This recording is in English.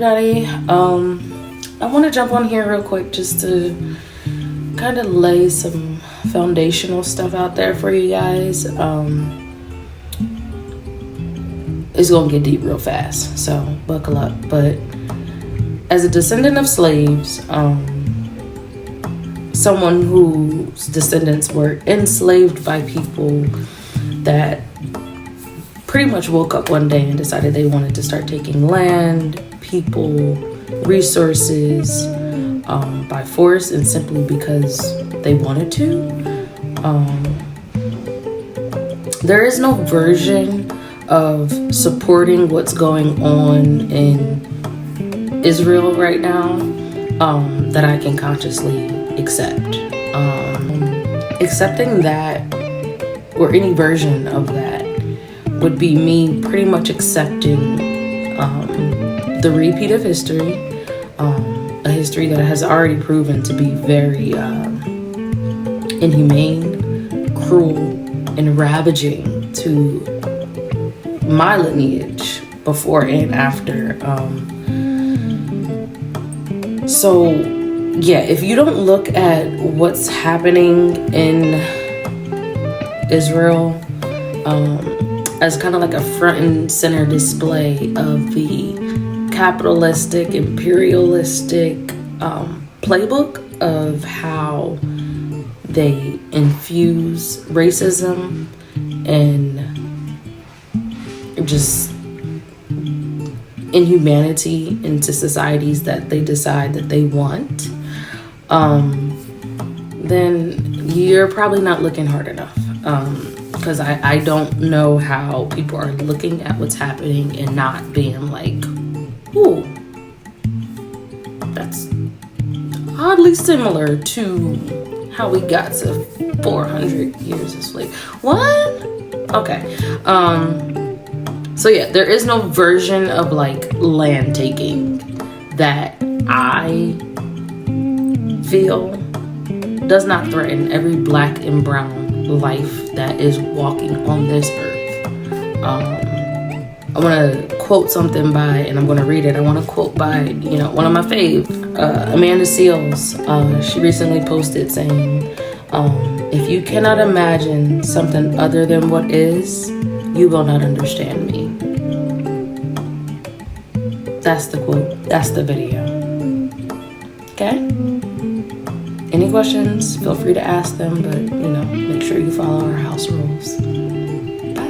everybody. I want to jump on here real quick just to kind of lay some foundational stuff out there for you guys. It's gonna get deep real fast, so buckle up. But as a descendant of slaves, someone whose descendants were enslaved by people that pretty much woke up one day and decided they wanted to start taking land, people, resources by force and simply because they wanted to. There is no version of supporting what's going on in Israel right now that I can consciously accept. Accepting that, or any version of that, would be me pretty much accepting the repeat of history, a history that has already proven to be very inhumane, cruel, and ravaging to my lineage before and after. So yeah, if you don't look at what's happening in Israel as kind of like a front and center display of the capitalistic, imperialistic playbook of how they infuse racism and just inhumanity into societies that they decide that they want, then you're probably not looking hard enough. Because I don't know how people are looking at what's happening and not being like, ooh, that's oddly similar to how we got to 400 years of slavery. What? Okay. So yeah, there is no version of like land taking that I feel does not threaten every black and brown life that is walking on this earth. I want to quote something by, and I'm going to read it. I want to quote by, one of my faves, Amanda Seales. She recently posted saying, if you cannot imagine something other than what is, you will not understand me. That's the quote. That's the video. Okay? Any questions, feel free to ask them, but, make sure you follow our house rules. Bye.